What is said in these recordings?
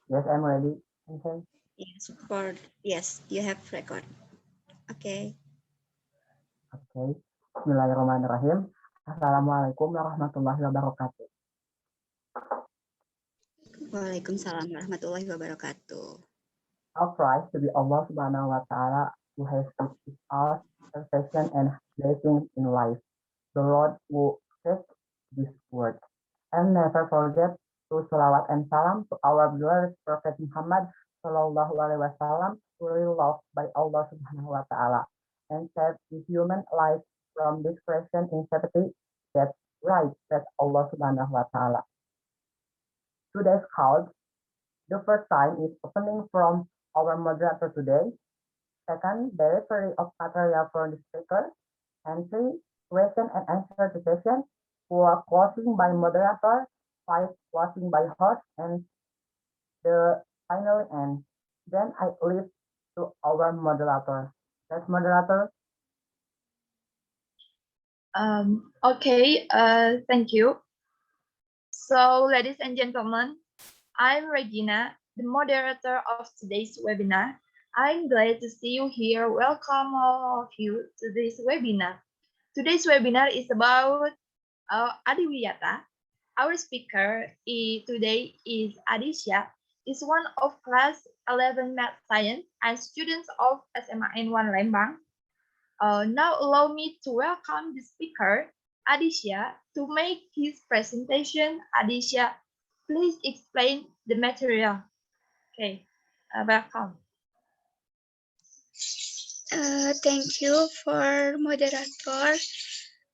Yes, I'm ready. Okay. Yes, you have record. Okay. Okay. Bismillahirrahmanirrahim. Assalamualaikum warahmatullahi wabarakatuh. Waalaikumsalam warahmatullahi wabarakatuh. All praise to be Allah Subhanahu wa Ta'ala who has given us salvation and blessings in life. The Lord who said this word. And never forget to salawat and salam to our beloved Prophet Muhammad Sallallahu Alaihi Wasallam, truly loved by Allah Subhanahu wa Ta'ala, and saved the human life from discretion in safety. That's right, that's Allah Subhanahu wa Ta'ala. Today's call, the first time is opening from our moderator today. Second, delivery of material for the speaker. And three, question and answer the session. Four, closing by moderator. Five, closing by host. And the finally end. Then I leave to our moderator. That's moderator. Okay, thank you. So, ladies and gentlemen, I'm Regina, the moderator of today's webinar. I'm glad to see you here. Welcome all of you to this webinar. Today's webinar is about Adiwiyata. Our speaker today is Adisya, is one of class 11 math science and students of SMAN 1 Lembang. Now allow me to welcome the speaker, Adisya, to make his presentation. Adisya, please explain the material. Okay, welcome. Thank you for moderator.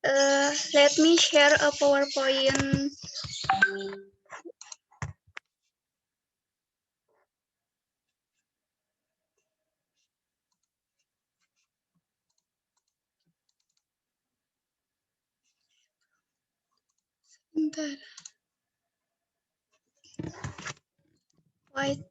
Let me share a PowerPoint. Bentar. Wait.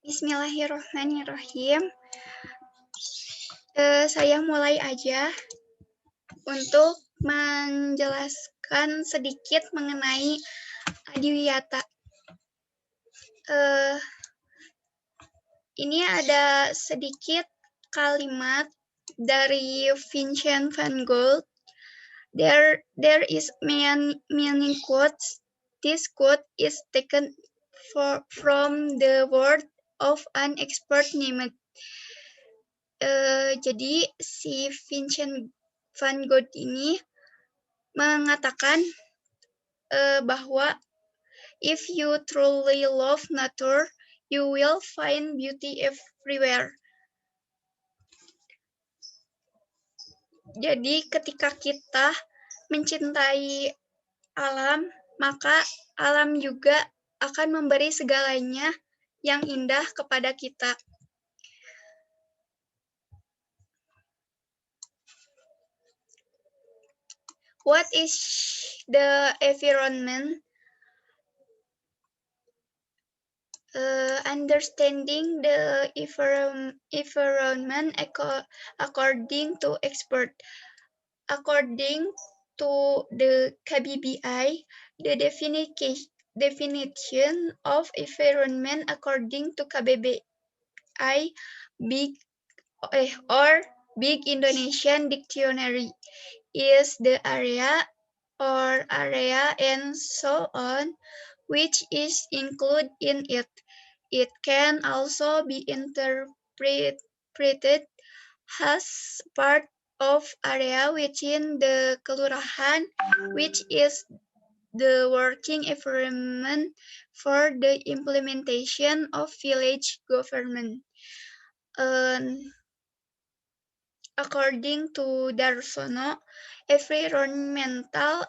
Bismillahirrahmanirrahim. Saya mulai aja untuk menjelaskan sedikit mengenai Adiwiyata. Ini ada sedikit kalimat dari Vincent van Gogh. There is many quotes. This quote is taken from the word of an expert named. Jadi si Vincent van Gogh ini mengatakan bahwa if you truly love nature, you will find beauty everywhere. Jadi ketika kita mencintai alam, maka alam juga akan memberi segalanya yang indah kepada kita. What is the environment? Understanding the environment according to expert. According to the KBBI, the definition of environment according to KBBI Big Indonesian Dictionary is the area or area and so on which is included in it. It can also be interpreted as part of area within the kelurahan, which is the working environment for the implementation of village government. According to Darsono, environmental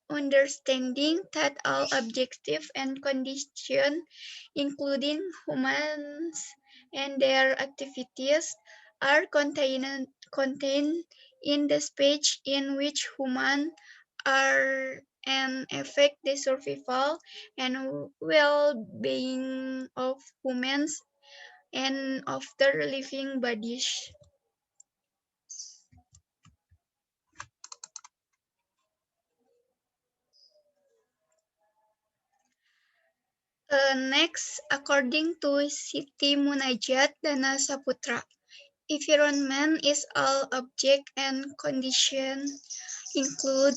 understanding that all objective and conditions, including humans and their activities, are contained in the space in which humans are and affect the survival and well-being of humans and of their living bodies. Next, according to Siti Munajat Dana Saputra, environment is all object and condition include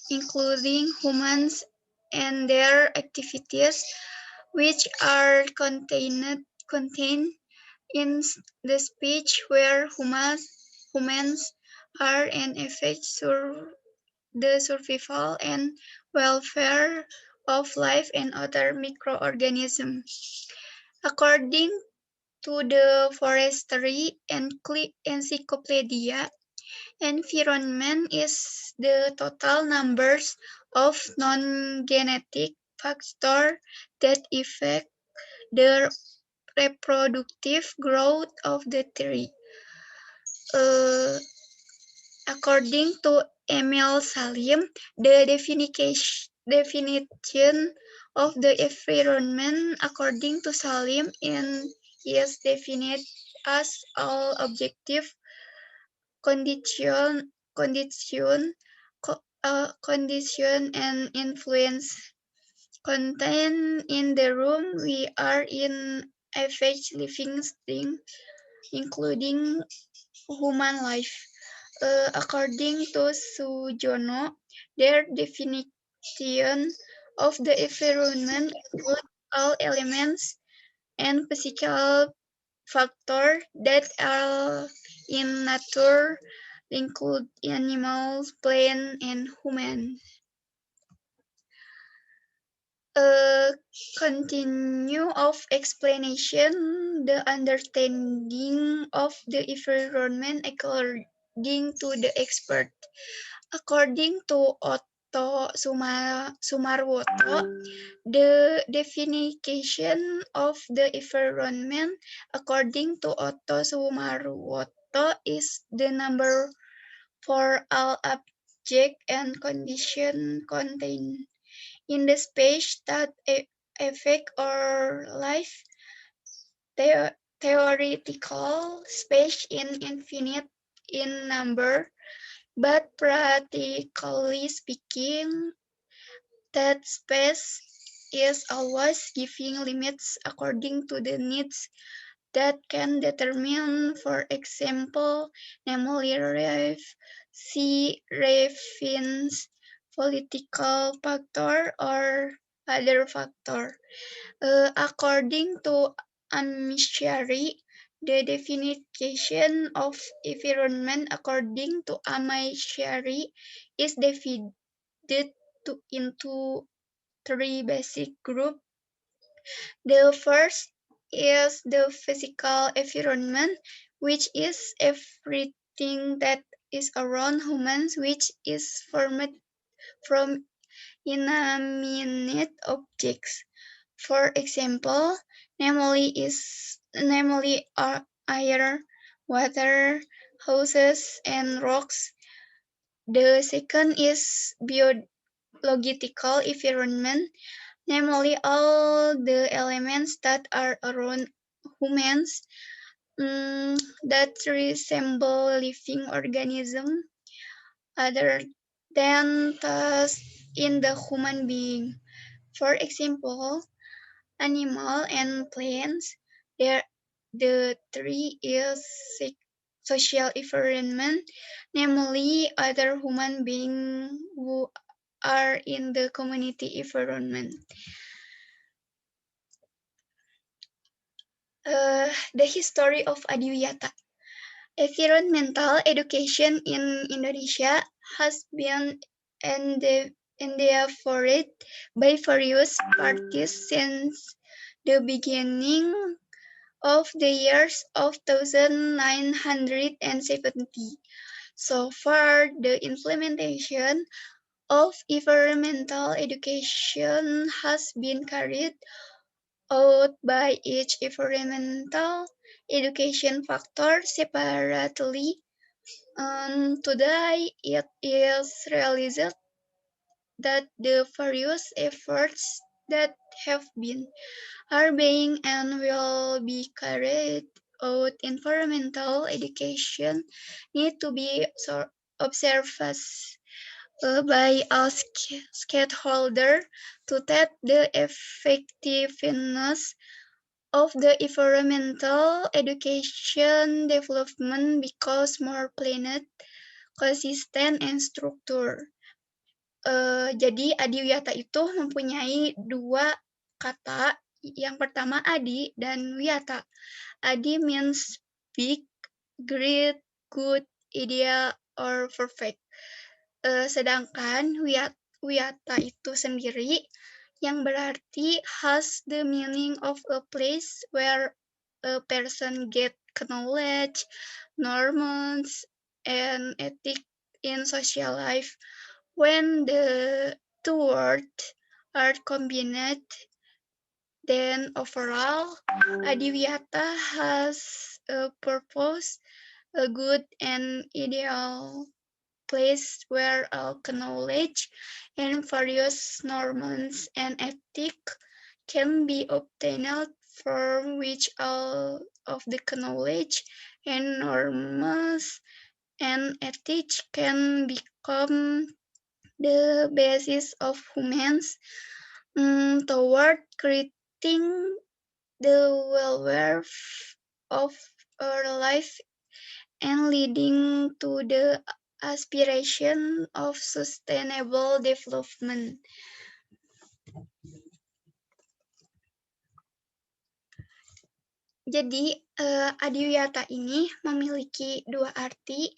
including humans and their activities, which are contained in the speech where humans are and affect the survival and welfare of life and other microorganisms. According to the Forestry Encyclopedia, environment is the total numbers of non-genetic factors that affect the reproductive growth of the tree. According to Emil Salim, the definition of the environment according to Salim is defined as all objective condition, condition and influence contained in the room we are in affect living things, including human life. According to Sujono, their definition of the environment includes all elements and physical factors that are in nature, include animals, plants, and humans. Continue of explanation, the understanding of the environment according to the expert. According to Otto Sumarwoto, the definition of the environment according to Otto Sumarwoto is the number for all object and condition contained in the space that affect our life. Theoretical space is infinite in number, but practically speaking, that space is always giving limits according to the needs that can determine, for example, namely refines political factor or other factor. According to Amishari, the definition of environment according to Amishari is divided into three basic groups. The first is the physical environment, which is everything that is around humans, which is formed from inanimate objects. For example, namely air, water, houses, and rocks. The second is biological environment, namely all the elements that are around humans that resemble living organisms other than those in the human being. For example, animal and plants. The three is social environment, namely other human beings who are in the community environment. The history of Adiwiyata. Environmental education in Indonesia has been endeavored by various parties since the beginning of the years of 1970. So far, the implementation of environmental education has been carried out by each environmental education factor separately. Today, it is realized that the various efforts that have been, are being, and will be carried out environmental education need to be observed by all stakeholders to test the effectiveness of the environmental education development because more planned, consistent, and structure. Jadi Adiwiyata itu mempunyai dua kata. Yang pertama adi dan wiyata. Adi means big, great, good, ideal, or perfect. Sedangkan wiyata itu sendiri yang berarti has the meaning of a place where a person get knowledge, norms, and ethics in social life. When the two words are combined, then overall, Adiwiyata has a purpose, a good and ideal place where all knowledge and various norms and ethics can be obtained, from which all of the knowledge and norms and ethics can become the basis of humans toward creating the welfare of our life and leading to the aspiration of sustainable development. Jadi, Adiwiyata ini memiliki dua arti.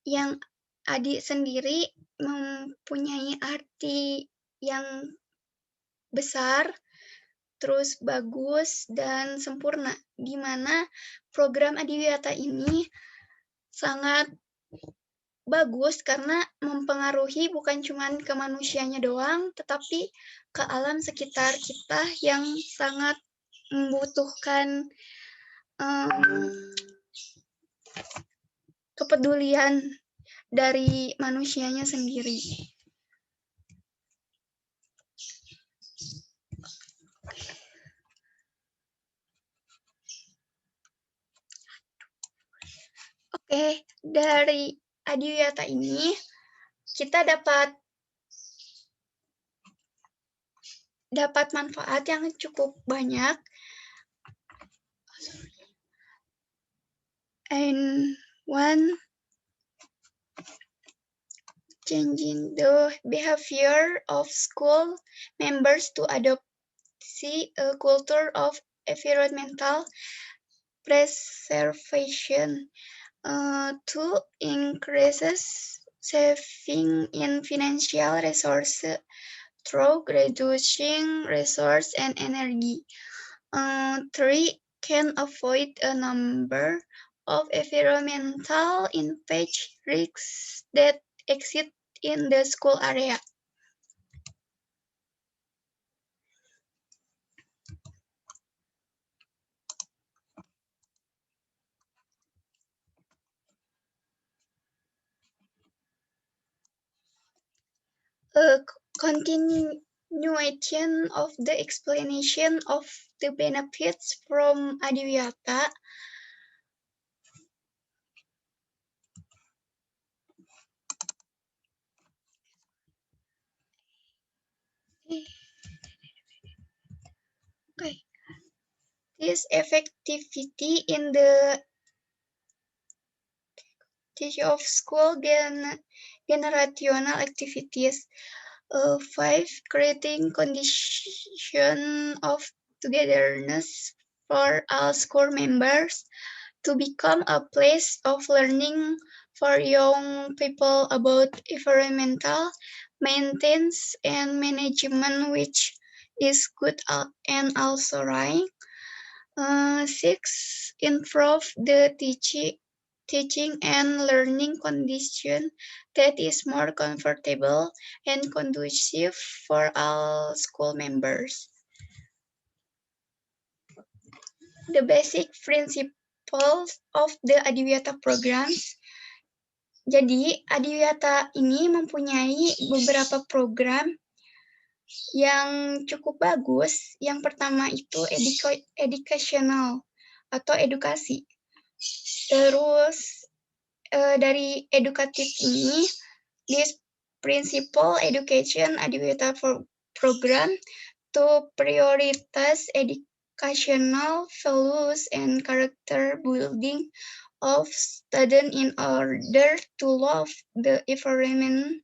Yang Adi sendiri mempunyai arti yang besar, terus bagus, dan sempurna, di mana program Adiwiyata ini sangat bagus karena mempengaruhi bukan cuma ke manusianya doang, tetapi ke alam sekitar kita yang sangat membutuhkan kepedulian dari manusianya sendiri. Oke, dari Adiwiyata ini kita dapat manfaat yang cukup banyak. And one, changing the behavior of school members to adopt a culture of environmental preservation. Two, increases saving in financial resources through reducing resource and energy. Three, can avoid a number of environmental impact risks that exist in the school area. A continuation of the explanation of the benefits from Adiwiyata. Okay. This effectivity in the of school generational activities. 5, creating condition of togetherness for all school members to become a place of learning for young people about environmental maintenance and management, which is good and also right. 6, improve the teaching and learning condition that is more comfortable and conducive for all school members. The basic principles of the Adiwiyata programs. Jadi, Adiwiyata ini mempunyai beberapa program yang cukup bagus. Yang pertama itu educational atau edukasi. Terus dari edukatif ini, this principal education Adiwiyata program to prioritize educational values and character building of students in order to love the environment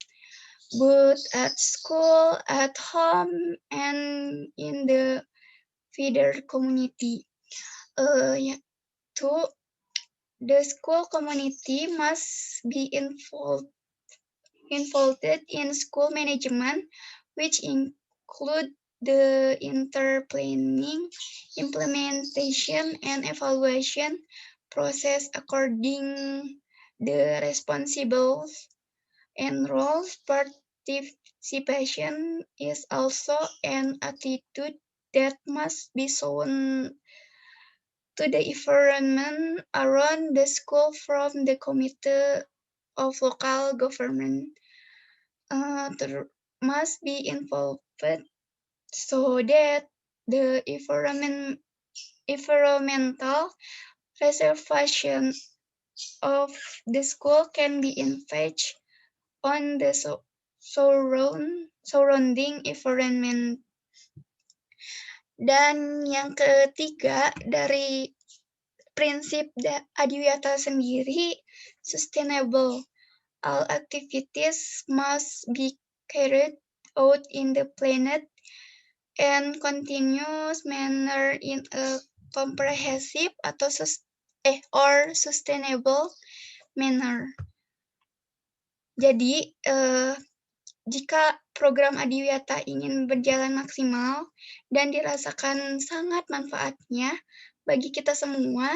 both at school, at home, and in the wider community. The school community must be involved in school management, which include the interplanning, implementation, and evaluation process according the responsibilities and roles. Participation is also an attitude that must be shown to the environment around the school from the Committee of Local Government. Must be involved so that the environmental preservation of the school can be infringed on the surrounding environment. Dan yang ketiga dari prinsip Adiwiyata sendiri, sustainable. All activities must be carried out in the planned and continuous manner in a comprehensive atau or sustainable manner. Jadi, jika program Adiwiyata ingin berjalan maksimal dan dirasakan sangat manfaatnya bagi kita semua,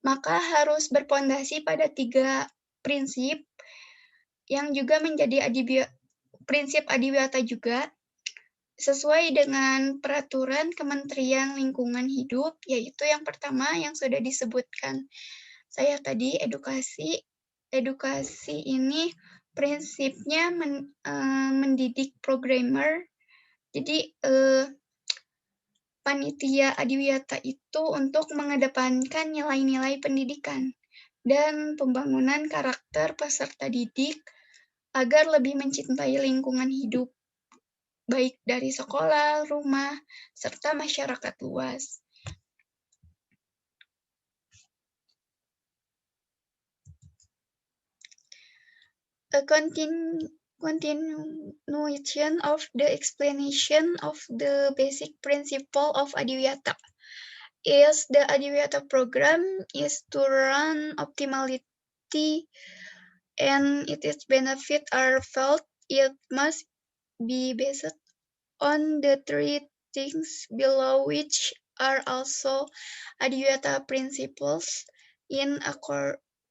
maka harus berpondasi pada 3 prinsip yang juga menjadi prinsip Adiwiyata juga, sesuai dengan peraturan Kementerian Lingkungan Hidup, yaitu yang pertama yang sudah disebutkan saya tadi, edukasi. Edukasi ini prinsipnya mendidik programmer. Jadi panitia Adiwiyata itu untuk mengedepankan nilai-nilai pendidikan dan pembangunan karakter peserta didik agar lebih mencintai lingkungan hidup, baik dari sekolah, rumah, serta masyarakat luas. A continuation of the explanation of the basic principle of Adiwiyata is the Adiwiyata program is to run optimally and its benefits are felt. It must be based on the 3 things below, which are also Adiwiyata principles in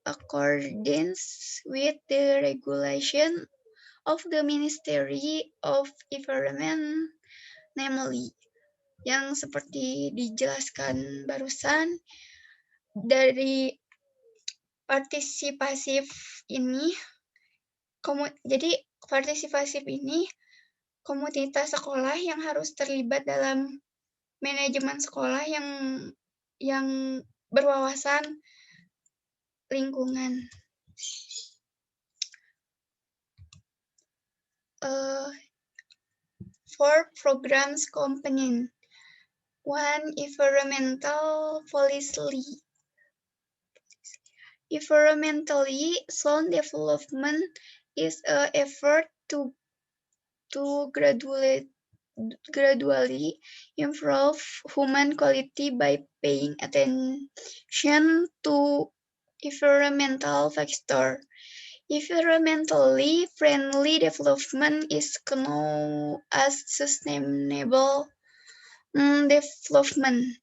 accordance with the regulation of the Ministry of Environment, namely, yang seperti dijelaskan barusan, dari partisipasif ini, jadi partisipasif ini komunitas sekolah yang harus terlibat dalam manajemen sekolah yang berwawasan lingkungan. 4 programs component. 1. Environmental policy. Environmentally sound development is an effort to gradually improve human quality by paying attention to environmental factors. Environmentally friendly development is known as sustainable development.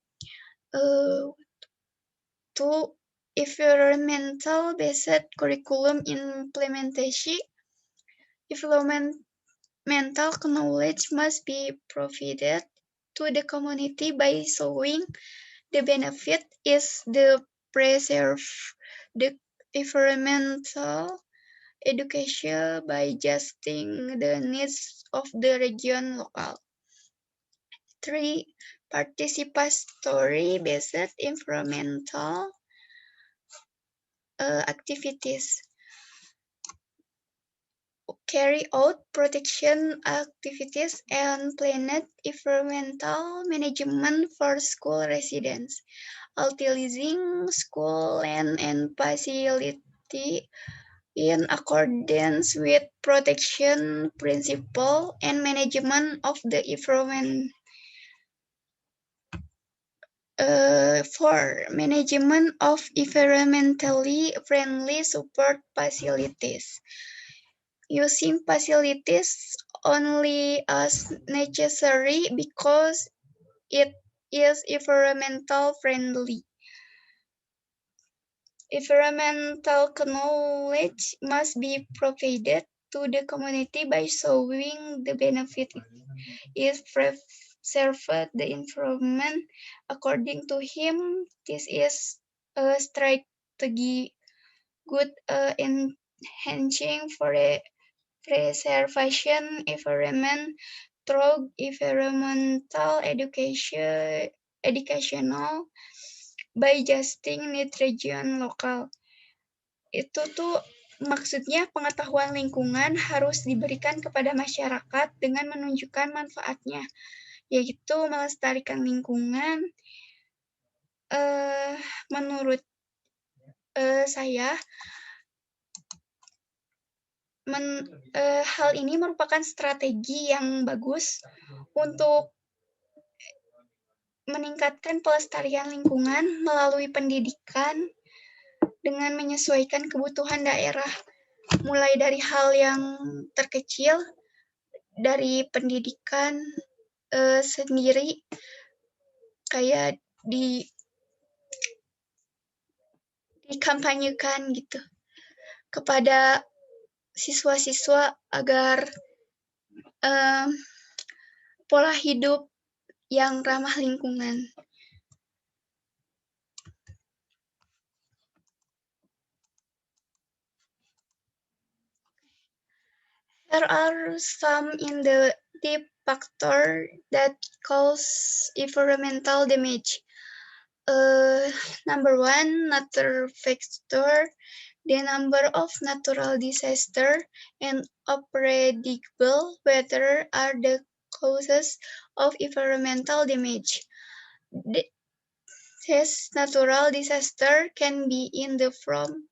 2. environmental-based curriculum implementation. Environmental knowledge must be provided to the community by showing the benefit is the preserve the environmental education by adjusting the needs of the region local. 3. Participatory-based environmental activities. Carry out protection activities and planned environmental management for school residents, utilizing school land and facility in accordance with protection principle and management of the environment. 4. Management of environmentally friendly support facilities. Using facilities only as necessary because it is environmental friendly. Environmental knowledge must be provided to the community by showing the benefit is preserved the environment. According to him, this is a strategy good enhancing for a preservation environment through environmental educational by adjusting need region lokal. Itu tuh maksudnya pengetahuan lingkungan harus diberikan kepada masyarakat dengan menunjukkan manfaatnya, yaitu melestarikan lingkungan. Menurut saya, hal ini merupakan strategi yang bagus untuk meningkatkan pelestarian lingkungan melalui pendidikan dengan menyesuaikan kebutuhan daerah, mulai dari hal yang terkecil, dari pendidikan sendiri, kayak dikampanyekan gitu kepada siswa-siswa agar pola hidup yang ramah lingkungan. There are some in the deep factors that cause environmental damage. Number 1, natural factor. The number of natural disasters and unpredictable weather are the causes of environmental damage. These natural disasters can be in the form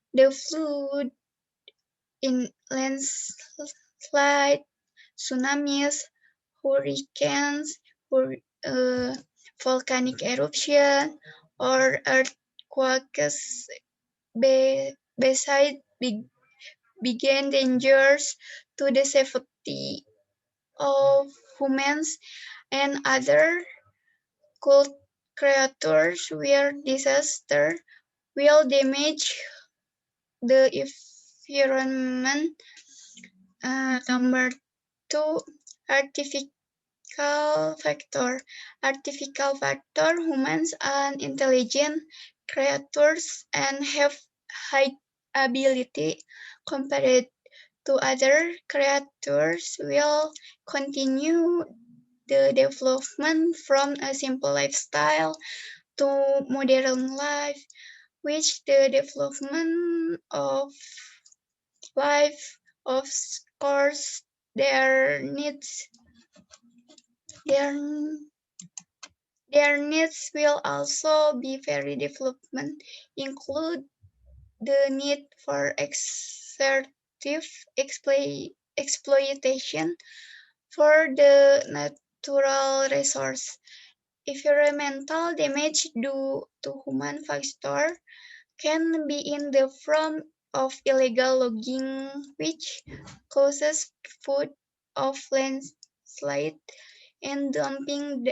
the flood, in landslide, tsunamis, hurricanes, volcanic eruption, or earthquakes. Besides begin dangers to the safety of humans and other creatures where disaster will damage the environment. Number 2, artificial factor. Artificial factor, humans are intelligent creatures and have high ability compared to other creatures will continue the development from a simple lifestyle to modern life, which the development of life, of course, their needs will also be very development, include the need for exertive exploitation for the natural resource. Environmental damage due to human factor can be in the form of illegal logging, which causes flood of landslide, and dumping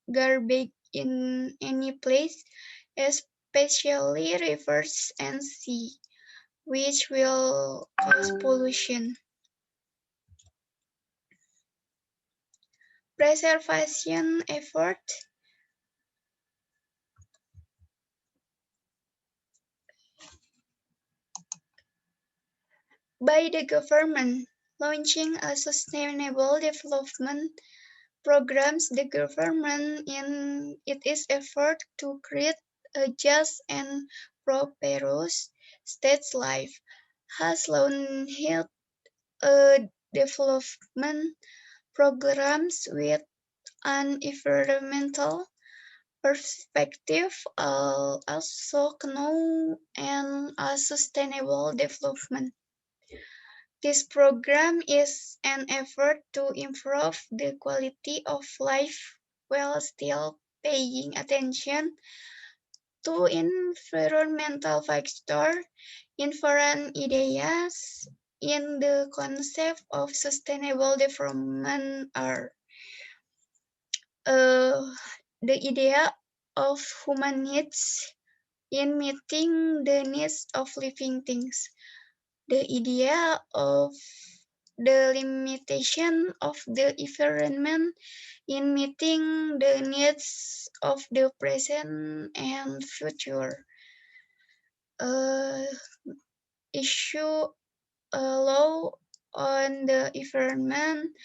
garbage in any place, especially rivers and sea, which will cause pollution. Preservation effort by the government. Launching a sustainable development programs, the government in its effort to create a just and prosperous state's life has launched a development programs with an environmental perspective, also known as sustainable development. This program is an effort to improve the quality of life while still paying attention to environmental factors. Inherent ideas in the concept of sustainable development are the idea of human needs in meeting the needs of living things, the idea of the limitation of the environment in meeting the needs of the present and future. Issue a law on the environment,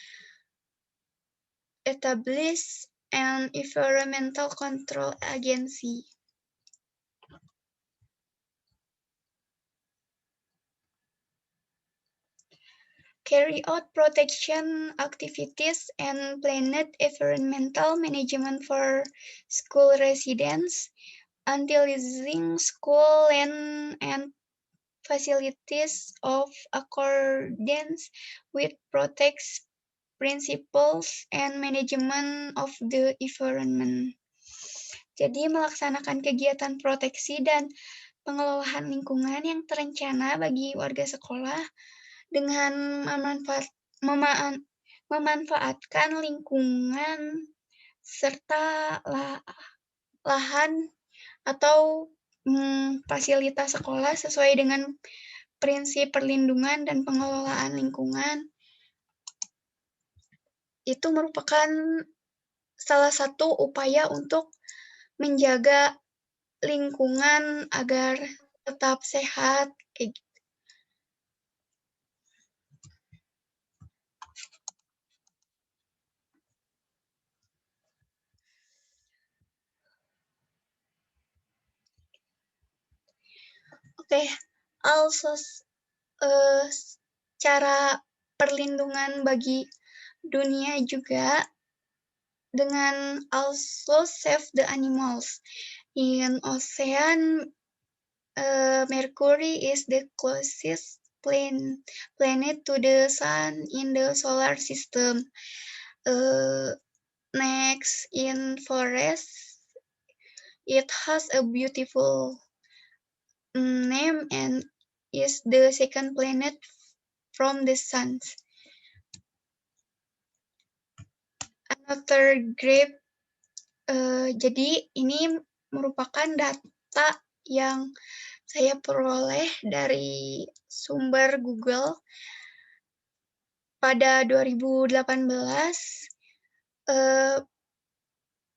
establish an environmental control agency. Carry out protection activities and planned environmental management for school residents, utilizing school land and facilities of accordance with protects principles and management of the environment. Jadi melaksanakan kegiatan proteksi dan pengelolaan lingkungan yang terencana bagi warga sekolah dengan memanfaatkan lingkungan serta lahan atau fasilitas sekolah sesuai dengan prinsip perlindungan dan pengelolaan lingkungan. Itu merupakan salah satu upaya untuk menjaga lingkungan agar tetap sehat. Oke, also cara perlindungan bagi dunia juga dengan also save the animals. In ocean, Mercury is the closest planet to the sun in the solar system. Next, in forest, it has a beautiful name and is the second planet from the sun. Another graph, jadi ini merupakan data yang saya peroleh dari sumber Google. Pada 2018,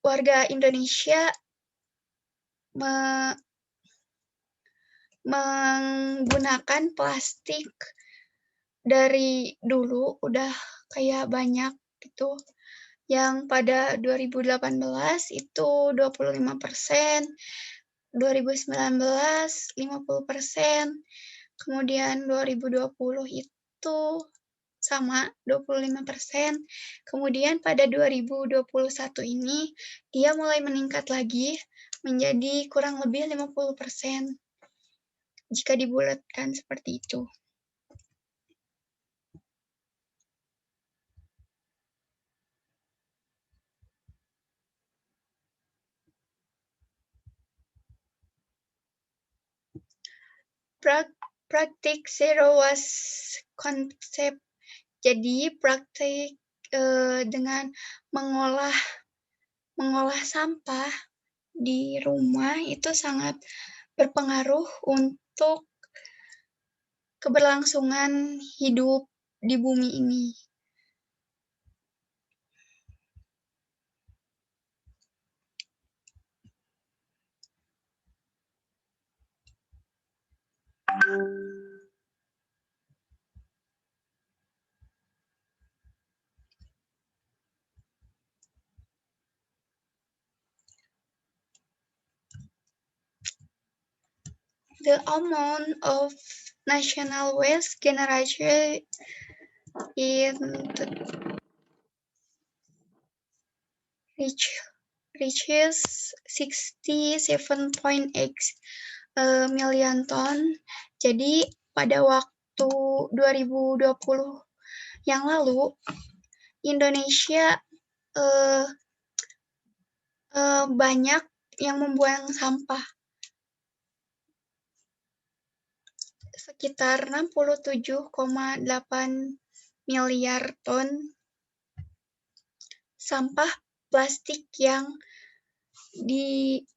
warga Indonesia menggunakan plastik dari dulu udah kayak banyak gitu. Yang pada 2018 itu 25%, 2019 50%, kemudian 2020 itu sama 25%. Kemudian pada 2021 ini dia mulai meningkat lagi menjadi kurang lebih 50% jika dibulatkan seperti itu. Praktik zero waste concept. Jadi praktik dengan mengolah sampah di rumah itu sangat berpengaruh untuk keberlangsungan hidup di bumi ini. The amount of national waste generation reaches 67.8 million ton. Jadi pada waktu 2020 yang lalu, Indonesia banyak yang membuang sampah. Sekitar 67,8 miliar ton sampah plastik yang dihasilkan.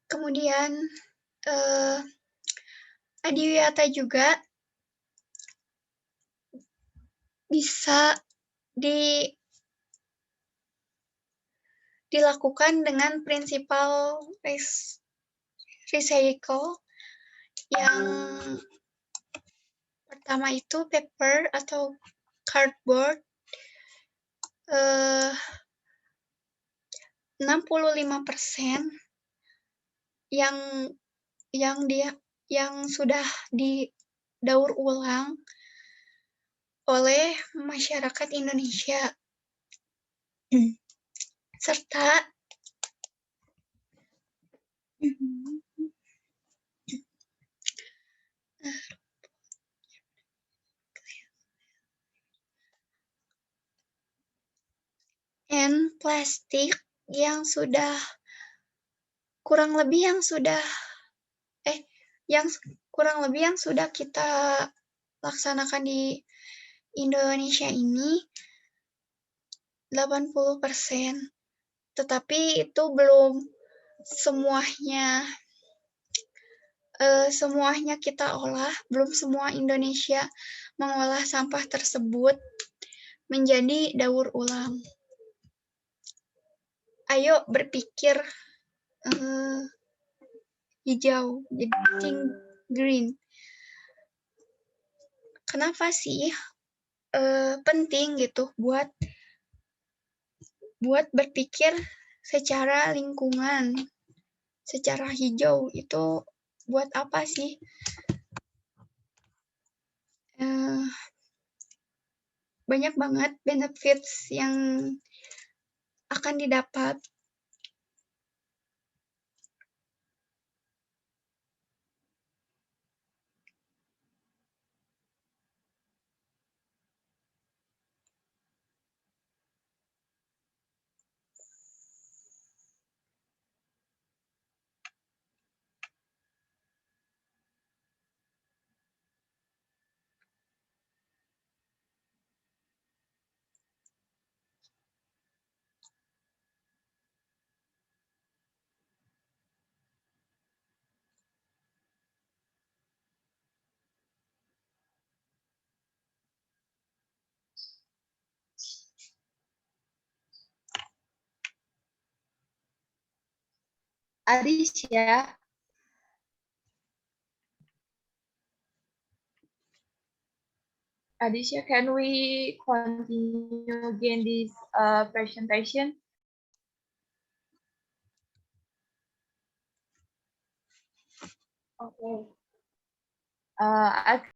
Kemudian Adiwiyata juga bisa dilakukan dengan prinsipal recycle. Yang pertama itu paper atau cardboard, 65% yang sudah didaur ulang oleh masyarakat Indonesia, serta plastik yang kurang lebih yang sudah kita laksanakan di Indonesia ini 80%. Tetapi itu belum semuanya kita olah, belum semua Indonesia mengolah sampah tersebut menjadi daur ulang. Ayo berpikir hijau, jadi think green. Kenapa sih penting gitu buat berpikir secara lingkungan, secara hijau itu buat apa sih? Banyak banget benefits yang akan didapat. Adisya, can we continue again this presentation? Okay.